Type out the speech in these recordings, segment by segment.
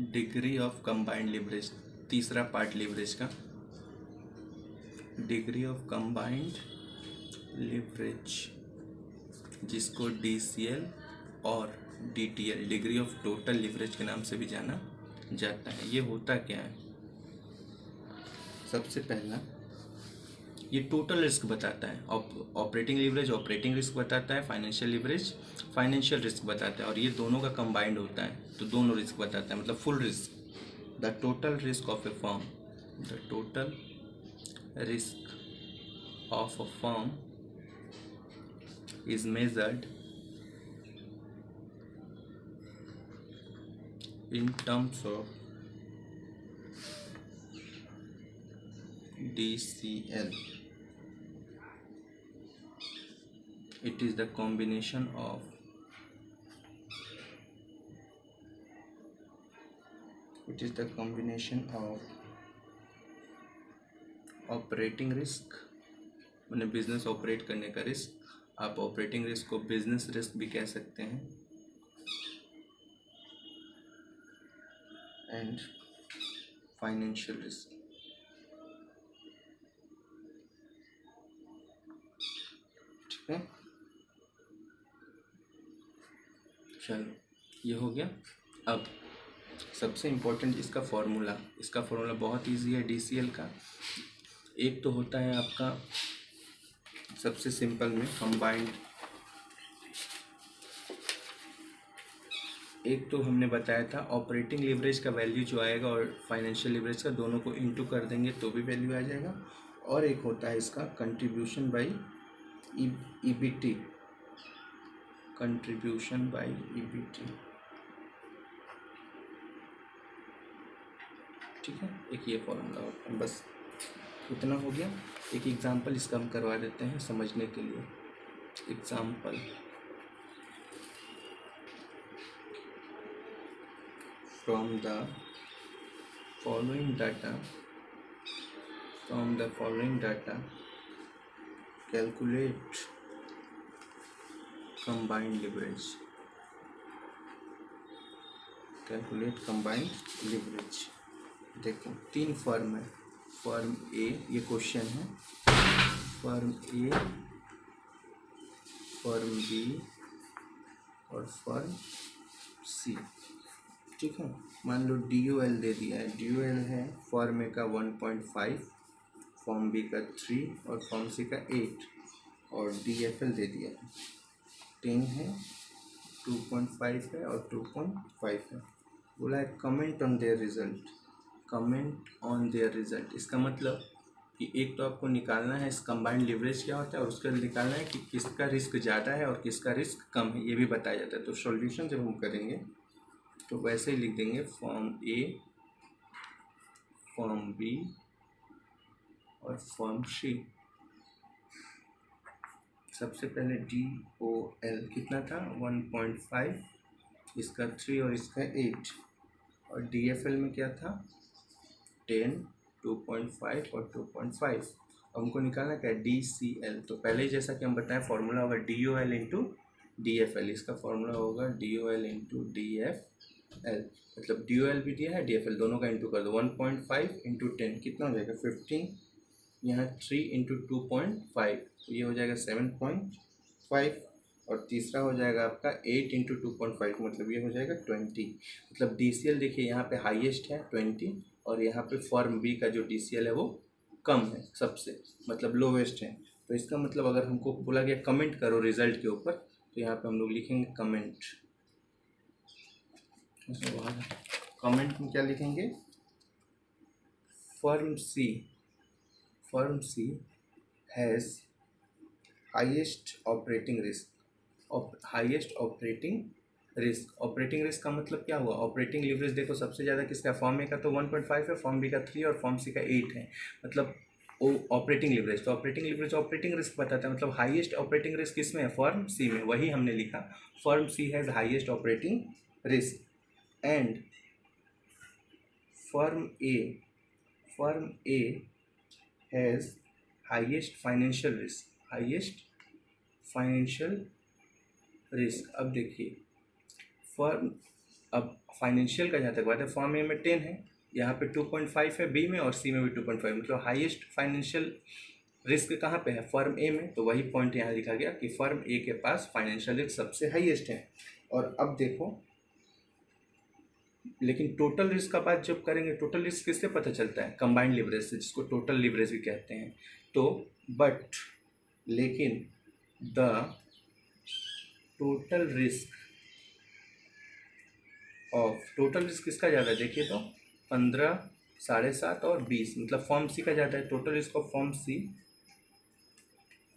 Degree of combined leverage, तीसरा part leverage का, degree of combined leverage, जिसको DCL और DTL, degree of total leverage के नाम से भी जाना जाता है। ये होता क्या है? सबसे पहला ये टोटल रिस्क बताता है। ऑपरेटिंग लिवरेज ऑपरेटिंग रिस्क बताता है, फाइनेंशियल लिवरेज फाइनेंशियल रिस्क बताता है, और ये दोनों का कंबाइंड होता है तो दोनों रिस्क बताता है, मतलब full risk. The total risk of A firm, the total risk of a firm is measured in terms of DCL. It is the combination of operating risk, मैंने बिजनेस ऑपरेट करने का रिस्क, आप operating risk को business risk भी कह सकते हैं, and financial risk. ठीक है, चलो ये हो गया। अब सबसे इम्पोर्टेंट इसका फॉर्मूला बहुत इजी है DCL का। एक तो होता है आपका सबसे सिंपल में कंबाइंड, एक तो हमने बताया था ऑपरेटिंग लिवरेज का वैल्यू जो आएगा और फाइनेंशियल लिवरेज का, दोनों को इनटू कर देंगे तो भी वैल्यू आ जाएगा। और एक होता है इसका contribution by EBT, contribution by EBT। ठीक है, एक ये फॉर्मूला होता है। बस इतना हो गया। एक एग्जांपल इसका हम करवा देते हैं समझने के लिए। Example, from the following data calculate combined leverage. देखो 3 फर्म है, फर्म ए, ये क्वेश्चन है, फर्म ए, फर्म बी और फर्म सी। ठीक है, मान लो DOL दे दिया है, DOL है फर्म ए का 1.5, फर्म बी का 3 और फर्म सी का 8, और DFL दे दिया है 10 है, 2.5 है और 2.5 है। बोला है कमेंट ऑन देयर रिजल्ट। इसका मतलब कि एक तो आपको निकालना है इस कंबाइंड लिवरेज क्या होता है, और उसका निकालना है कि किसका रिस्क ज़्यादा है और किसका रिस्क कम है, ये भी बताया जाता है। तो सॉल्यूशन जब हम करेंगे तो वैसे ही लिख देंगे, फर्म ए, फर्म बी और फर्म सी। सबसे पहले DOL कितना था 1.5, इसका 3 और इसका 8, और DFL में क्या था 10, 2.5 और 2.5। हमको निकालना क्या है DCL। तो पहले ही जैसा कि हम बताएं फॉर्मूला होगा DOL इंटू DFL, इसका फॉर्मूला होगा DOL इंटू DFL। मतलब DOL भी दिया है, DFL दोनों का इंटू कर दो, 1.5 इंटू 10 कितना हो जाएगा 15, यहाँ 3 इंटू 2.5 तो ये हो जाएगा 7.5, और तीसरा हो जाएगा आपका 8 इंटू 2.5 मतलब ये हो जाएगा 20। मतलब DCL देखिए यहाँ पे हाईएस्ट है 20, और यहाँ पे फर्म बी का जो DCL है वो कम है सबसे, मतलब लोवेस्ट है। तो इसका मतलब अगर हमको बोला गया कमेंट करो रिजल्ट के ऊपर, तो यहाँ पे हम लोग लिखेंगे कमेंट। कमेंट में क्या लिखेंगे, firm C has highest operating risk. Operating risk का मतलब क्या हुआ, ऑपरेटिंग लिवरेज देखो सबसे ज़्यादा किसका, फर्म ए का तो 1.5 है, फर्म बी का 3 और फर्म सी का 8 है, मतलब वो ऑपरेटिंग लिवरेज। तो ऑपरेटिंग लिवरेज ऑपरेटिंग रिस्क बताता है, मतलब हाईएस्ट ऑपरेटिंग रिस्क किसमें है, फर्म सी में। वही हमने लिखा, firm C has highest operating risk, and firm A has highest financial risk. अब देखिए अब फाइनेंशियल का जहाँ तक बात है, फर्म ए में 10 है, यहाँ पे 2.5 है बी में, और सी में भी 2.5, मतलब हाईएस्ट फाइनेंशियल रिस्क कहाँ पे है, फर्म ए में। तो वही पॉइंट यहाँ लिखा गया कि फर्म ए के पास फाइनेंशियल रिस्क सबसे हाईएस्ट है। और अब देखो, लेकिन टोटल रिस्क का बात जब करेंगे, टोटल रिस्क किससे पता चलता है, कंबाइंड लिवरेज से, जिसको टोटल लिवरेज भी कहते हैं। तो बट लेकिन द टोटल रिस्क किसका ज़्यादा है, देखिए तो 15, 7.5 और 20, मतलब फॉर्म सी का ज़्यादा है। Total risk of form C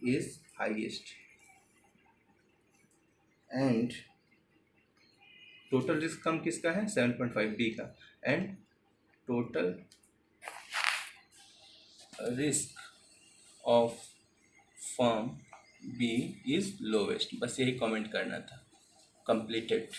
is highest and total risk कम किसका है, 7.5 बी का, and total risk of firm B is lowest. बस यही कमेंट करना था। कंप्लीटेड।